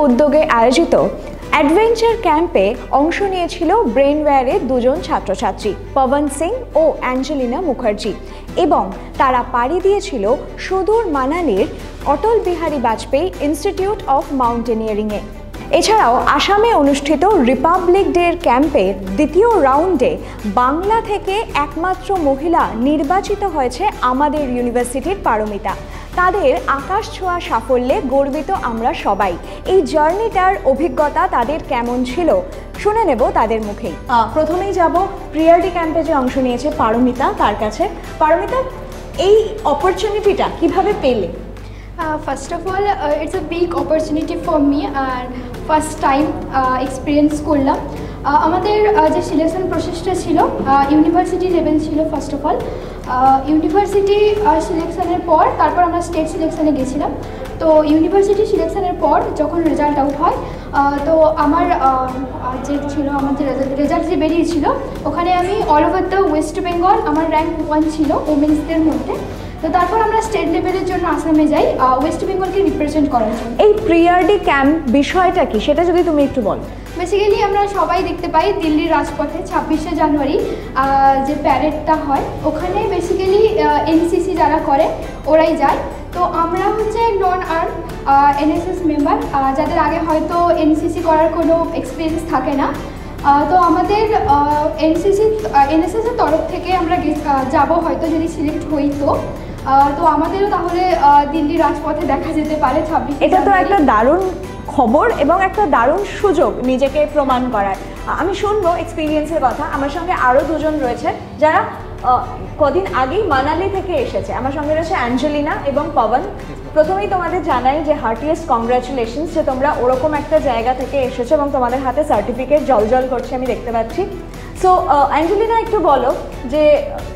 উদ্যোগে আয়োজিত অ্যাডভেঞ্চার ক্যাম্পে অংশ নিয়েছিল ব্রেনওয়্যারের দুজন ছাত্রছাত্রী, পবন সিং ও অ্যাঞ্জেলিনা মুখার্জি, এবং তারা পাড়ি দিয়েছিল সুদূর মানালির অটল বিহারী বাজপেয়ী ইনস্টিটিউট অফ মাউন্টেনিয়ারিংয়ে। এছাড়াও আসামে অনুষ্ঠিত রিপাবলিক ডের ক্যাম্পের দ্বিতীয় রাউন্ডে বাংলা থেকে একমাত্র মহিলা নির্বাচিত হয়েছে আমাদের ইউনিভার্সিটির পারমিতা। তাদের আকাশ ছোঁয়া সাফল্যে গর্বিত আমরা সবাই। এই জার্নিটার অভিজ্ঞতা তাদের কেমন ছিল শুনে নেব তাদের মুখেই। প্রথমেই যাব প্রিয়ারডি ক্যাম্পে যে অংশ নিয়েছে পারমিতা, তার কাছে। পারমিতা, এই অপরচুনিটিটা কিভাবে পেলে? First of all, it's a big opportunity for me and first time experience করলাম। আমাদের যে সিলেকশন প্রসেসটা ছিল ইউনিভার্সিটি লেভেল ছিল। ফার্স্ট অফ অল ইউনিভার্সিটি সিলেকশনের পর তারপর আমরা স্টেট সিলেকশনে গেছিলাম। তো ইউনিভার্সিটি সিলেকশনের পর যখন রেজাল্ট আউট হয়, তো আমার যে ছিল আমার যে রেজাল্ট যে বেরিয়েছিল, ওখানে আমি all over the West Bengal আমার র্যাঙ্ক 1 ছিল ওমেন্সদের মধ্যে। তো তারপর আমরা স্টেট লেভেলের জন্য আসামে যাই ওয়েস্ট বেঙ্গলকে রিপ্রেজেন্ট করার জন্য। এই প্রিয়ারডি ক্যাম্প বিষয়টা কি সেটা যদি তুমি একটু বলো। বেসিক্যালি আমরা সবাই দেখতে পাই দিল্লির রাজপথে 26শে জানুয়ারি যে প্যারেডটা হয়, ওখানে বেসিক্যালি এনসিসি যারা করে ওরাই যায়। তো আমরা হচ্ছে নন আর্ম এনএসএস মেম্বার, যাদের আগে হয়তো এনসিসি করার কোনো এক্সপিরিয়েন্স থাকে না। তো আমাদের এনএসএসের তরফ থেকে আমরা যাবো হয়তো যদি সিলেক্ট হই। তো আমাদেরও তাহলে দিল্লি রাজপথে দেখা যেতে পারে 26। এটা তো একটা দারুণ খবর এবং একটা দারুণ সুযোগ নিজেকে প্রমাণ করার। আমি শুনবো এক্সপিরিয়েন্সের কথা। আমার সঙ্গে আরও দুজন রয়েছে যারা কদিন আগেই মানালি থেকে এসেছে। আমার সঙ্গে রয়েছে অ্যাঞ্জেলিনা এবং পবন। প্রথমেই তোমাদের জানাই যে হার্টিয়েস্ট কংগ্রাচুলেশনস যে তোমরা ওরকম একটা জায়গা থেকে এসেছো এবং তোমাদের হাতে সার্টিফিকেট জলজল করছে আমি দেখতে পাচ্ছি। সো অ্যাঞ্জেলিনা, একটু বলো যে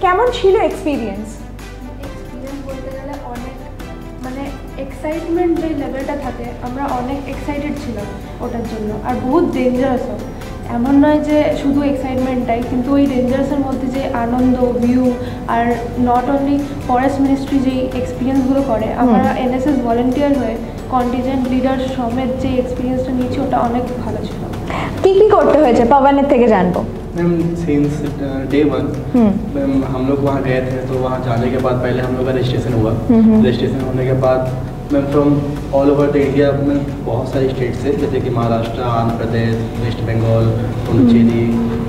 কেমন ছিল এক্সপিরিয়েন্স? বলতে গেলে অনেক এক্সাইটমেন্ট যে লেভেলটা থাকে, আমরা অনেক এক্সাইটেড ছিলাম ওটার জন্য। আর বহুত ডেঞ্জারাসও, এমন নয় যে শুধু এক্সাইটমেন্টটাই, কিন্তু ওই ডেঞ্জারাসের মধ্যে যে আনন্দ, ভিউ, আর নট অনলি ফরেস্ট মিনিস্ট্রি যেই এক্সপিরিয়েন্সগুলো করে, আমরা এনএসএস ভলেন্টিয়ার হয়ে কন্টিজেন্ট লিডার সমেত যে এক্সপিরিয়েন্সটা নিয়েছি ওটা অনেক ভালো ছিল। কি কি করতে হয়েছে পবনের থেকে জানবো। मैम सिंस डे 1 मैम हम लोग वहाँ गए थे। तो वहाँ जाने के बाद पहले हम लोग का रजिस्ट्रेशन हुआ। रजिस्ट्रेशन होने के बाद ma'am from all over the India में बहुत सारी स्टेट से, जैसे कि महाराष्ट्र, आंध्र प्रदेश, वेस्ट बंगाल, पुडुचेरी,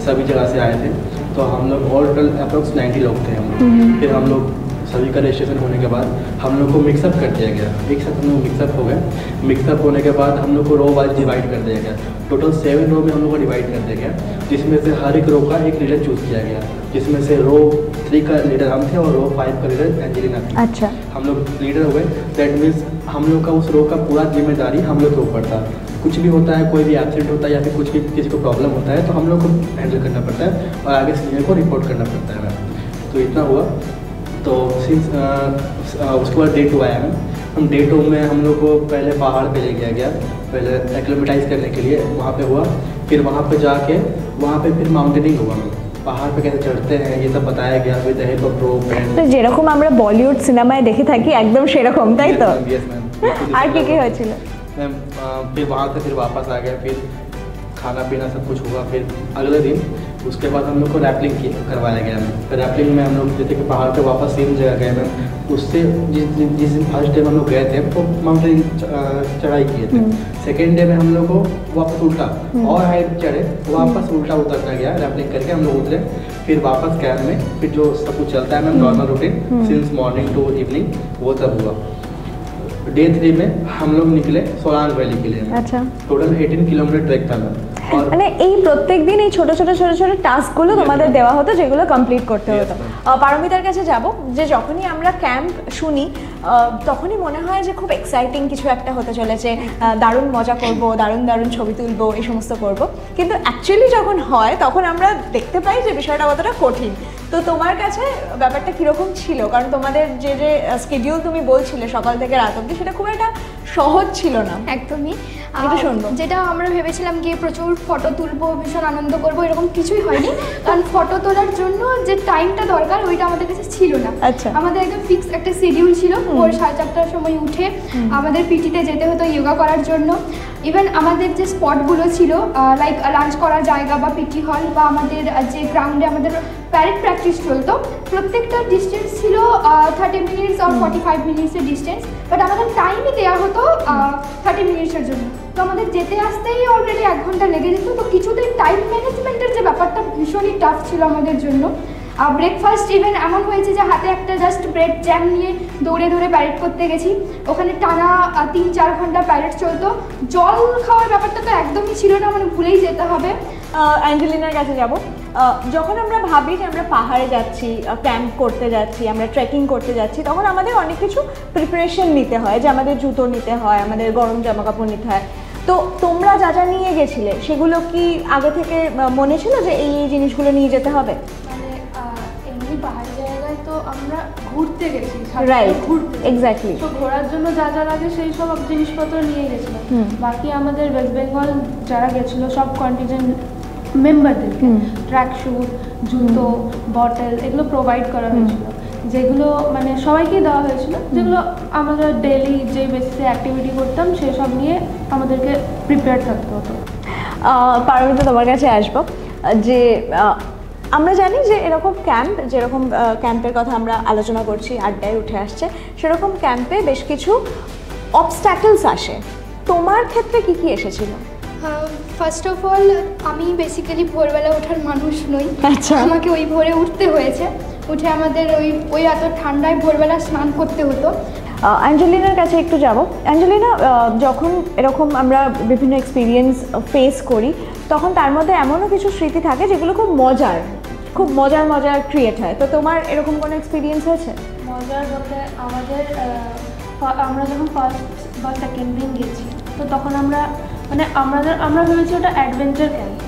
सभी जगह से आए थे। तो हम लोग ऑल टोटल अप्रोक्स 90 लोग थे हम लोग। फिर हम लोग सभी का रजिस्ट्रेशन होने के बाद हम लोग को मिक्सअप कर दिया गया। एक साथ हम लोग मिक्सअप हो गए। मिक्सअप होने के बाद हम लोग को रो वाइज डिवाइड कर दिया गया। टोटल 7 रो में हम लोग को डिवाइड कर दिया गया, जिसमें से हर एक रो का एक लीडर चूज़ किया गया, जिसमें से रो 3 का लीडर हम थे और रो 5 का लीडर एंजेलिना थी। अच्छा, हम लोग लीडर हुए। दैट मीन्स हम लोग का उस रो का पूरा जिम्मेदारी हम लोग के ऊपर था। कुछ भी होता है, कोई भी एब्सेंट होता है या फिर कुछ भी किसी को प्रॉब्लम होता है, तो हम लोग को हैंडल करना पड़ता है और आगे सीनियर को रिपोर्ट करना पड़ता है। तो इतना हुआ। तो सिंस उसके बाद डे 2 आया हम डे 2 में हम लोग को पहले पहाड़ पे ले गया, पहले एक्लेमेटाइज करने के लिए वहाँ पे हुआ। फिर वहाँ पे जाके वहाँ पे फिर माउंटेनिंग हुआ। पहाड़ पे कैसे चढ़ते हैं ये सब बताया गया with the help of rope and. তো যেরকম আমরা বলিউড সিনেমায় দেখে থাকি একদম সেরকম, তাই তো? Yes ma'am. আর কি কি হয়েছিল? मैम फिर वहाँ से फिर वापस आ गए। फिर खाना पीना सब कुछ हुआ। फिर अगले दिन उसके बाद हम लोग को रैपलिंग करवाया गया मैम। फिर रैपलिंग में हम लोग जैसे कि पहाड़ पे वापस सेम जगह गए मैम। उससे जिस दिन फर्स्ट डे में हम लोग गए थे तो माउंटेन चढ़ाई किए थे। सेकेंड डे में हम लोग को वापस उल्टा और हाइट चढ़े, वापस उल्टा उतरना गया। रैपलिंग करके हम लोग उतरे। फिर वापस कैंप में फिर जो सब कुछ चलता है ma'am normal routine since morning to evening, वो सब हुआ। डे 3 में हम लोग निकले सोलांग वैली के लिए। अच्छा, टोटल 18 किलोमीटर ट्रैक था मैम। মানে এই প্রত্যেক দিন এই ছোট ছোট ছোট ছোট টাস্কগুলো তোমাদের দেওয়া হতো যেগুলো কমপ্লিট করতে হতো। পারমিতার কাছে যাব যে যখনই আমরা ক্যাম্প শুনি তখনই মনে হয় যে খুব এক্সাইটিং কিছু একটা হতে চলেছে, দারুণ মজা করব, দারুণ দারুণ ছবি তুলবো, এই সমস্ত করব। কিন্তু অ্যাকচুয়ালি যখন হয় তখন আমরা দেখতে পাই যে বিষয়টা কতটা কঠিন। তো তোমার কাছে ব্যাপারটা কীরকম ছিল? কারণ তোমাদের যে স্কেডিউল তুমি বলছিলে সকাল থেকে রাত অবধি, সেটা খুব একটা সহজ ছিল না একদমই। এটা শুনবো। যেটা আমরা ভেবেছিলাম গিয়ে প্রচুর ফটো তুলবো, ভীষণ আনন্দ করবো, এরকম কিছুই হয়নি। কারণ ফটো তোলার জন্য যে টাইমটা দরকার ওইটা আমাদের কাছে ছিল না। আচ্ছা। আমাদের একদম ফিক্স একটা শিডিউল ছিল, ভোর 4:30টার সময় উঠে আমাদের পিটিতে যেতে হতো যোগা করার জন্য। ইভেন আমাদের যে স্পটগুলো ছিল লাইক লাঞ্চ করার জায়গা বা পিটি হল বা আমাদের যে গ্রাউন্ডে আমাদের প্যারেড প্র্যাকটিস চলতো, প্রত্যেকটা ডিস্টেন্স ছিল 30 মিনিটস আর 45 মিনিটসের ডিস্টেন্স, বাট আমাদের টাইমই দেওয়া হতো 30 মিনিটসের জন্য। তো আমাদের যেতে আসতেই অলরেডি 1 ঘন্টা লেগে যেত। তো কিছুতেই টাইম ম্যানেজমেন্টের যে ব্যাপারটা ভীষণই টাফ ছিল আমাদের জন্য। ব্রেকফাস্ট ইভেন এমন হয়েছে যে হাতে একটা জাস্ট ব্রেড জ্যাম নিয়ে দৌড়ে দৌড়ে প্যারেড করতে গেছি, ওখানে টানা 3-4 ঘন্টা প্যারেড চলতো। জল খাওয়ার ব্যাপারটা তো একদমই ছিল না, মানে ভুলেই যেতে হবে। অ্যাঞ্জেলিনার কাছে যাব। যখন আমরা ভাবি যে আমরা পাহাড়ে যাচ্ছি, ক্যাম্প করতে যাচ্ছি, আমরা ট্রেকিং করতে যাচ্ছি, তখন আমাদের অনেক কিছু প্রিপারেশন নিতে হয়, যে আমাদের জুতো নিতে হয়, আমাদের গরম জামা কাপড় নিতে হয়। তো তোমরা যা যা নিয়ে গেছিলে সেগুলো কি আগে থেকে মনে ছিল যে এই এই জিনিসগুলো নিয়ে যেতে হবে? মানে এমনি পাহাড়ি জায়গায় তো আমরা ঘুরতে গেছি, রাইট, ঘুরতে এক্স্যাক্টলি। তো ঘোরার জন্য যা যা লাগে সেই সব জিনিসপত্র নিয়ে গেছিলাম। বাকি আমাদের ওয়েস্ট বেঙ্গল যারা গেছিল সব কন্টিজেন্ট মেম্বারদেরকে ট্র্যাক শুট, জুতো, বটল এগুলো প্রোভাইড করা হয়েছিল, যেগুলো মানে সবাইকেই দেওয়া হয়েছিল, যেগুলো আমাদের ডেইলি যে বেসিসে অ্যাক্টিভিটি করতাম সেসব নিয়ে আমাদেরকে প্রিপেয়ার থাকতে হতো। পারমিতা, তোমার কাছে আসবো। যে আমরা জানি যে এরকম ক্যাম্প, যেরকম ক্যাম্পের কথা আমরা আলোচনা করছি, আড্ডায় উঠে আসছে, সেরকম ক্যাম্পে বেশ কিছু অবস্ট্যাকলস আসে। তোমার ক্ষেত্রে কি কি এসেছিল? ফার্স্ট অফ অল আমি বেসিক্যালি ভোরবেলা ওঠার মানুষ নই। আচ্ছা। আমাকে ওই ভোরে উঠতে হয়েছে, উঠে আমাদের ওই এত ঠান্ডায় ভোরবেলা স্নান করতে হতো। অ্যাঞ্জেলিনার কাছে একটু যাব। অ্যাঞ্জেলিনা, যখন এরকম আমরা বিভিন্ন এক্সপিরিয়েন্স ফেস করি, তখন তার মধ্যে এমনও কিছু স্মৃতি থাকে যেগুলো খুব মজার ক্রিয়েট হয়। তো তোমার এরকম কোনো এক্সপিরিয়েন্স হয়েছে? মজার বলতে আমরা যখন ফার্স্ট বা সেকেন্ড দিন গেছি, তো তখন আমরা ভেবেছি ওটা অ্যাডভেঞ্চার ক্যাম্প।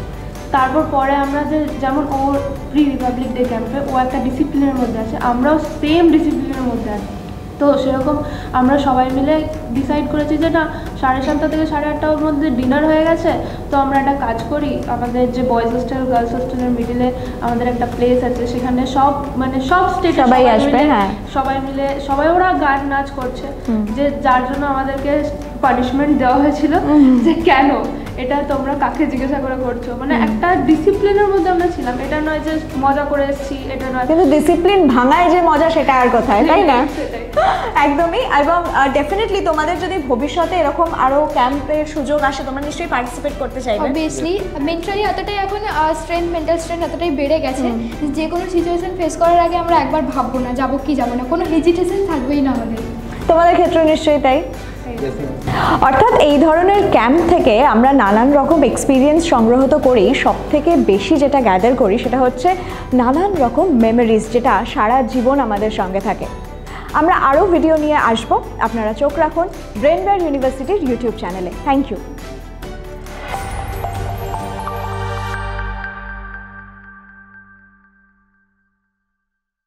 তারপর পরে আমরা যেমন ওর প্রি রিপাবলিক ডে ক্যাম্পে ও একটা ডিসিপ্লিনের মধ্যে আছে, আমরাও সেম ডিসিপ্লিনের মধ্যে আছি। তো সেরকম আমরা সবাই মিলে ডিসাইড করেছি যে না, 7:30 থেকে 8:30টার মধ্যে ডিনার হয়ে গেছে, তো আমরা একটা কাজ করি, আমাদের যে বয়েজ হোস্টেল গার্লস হোস্টেলের মিডিলে আমাদের একটা প্লেস আছে, সেখানে সব স্টেট সবাই আসবে। হ্যাঁ, সবাই ওরা গান নাচ করছে, যে যার জন্য আমাদেরকে পানিশমেন্ট দেওয়া হয়েছিল যে কেন এটা তোমরা কাকে জিজ্ঞাসা করে করছো। মানে একটা ডিসিপ্লিনের মধ্যে আমরা ছিলাম, এটা নয় যে মজা করে এসেছি, এটা নয়। কিন্তু ডিসিপ্লিন ভাঙায় যে মজা, সেটা আর কোথায়, তাই না? একদমই। এবং ডেফিনেটলি তোমাদের যদি ভবিষ্যতে এরকম আরো ক্যাম্পের সুযোগ আসে, তোমরা নিশ্চয়ই পার্টিসিপেট করতে চাইবে। অবভিয়াসলি মেন্টালি এতটাই এখন মেন্টাল স্ট্রেন্থ এতটাই বেড়ে গেছে, যে কোনো সিচুয়েশন ফেস করার আগে আমরা একবার ভাববো না যাবো কি যাবো না, কোনো হেজিটেশন থাকবেই না আমাদের। তোমাদের ক্ষেত্রে নিশ্চয়ই তাই। অর্থাৎ এই ধরনের ক্যাম্প থেকে আমরা নানান রকম এক্সপিরিয়েন্স সংগ্রহ তো করি, সব থেকে বেশি যেটা গ্যাদার করি সেটা হচ্ছে নানান রকম মেমোরিজ, যেটা সারা জীবন আমাদের সঙ্গে থাকে। আমরা আরও ভিডিও নিয়ে আসবো, আপনারা চোখ রাখুন ব্রেনওয়্যার ইউনিভার্সিটির ইউটিউব চ্যানেলে। Thank you.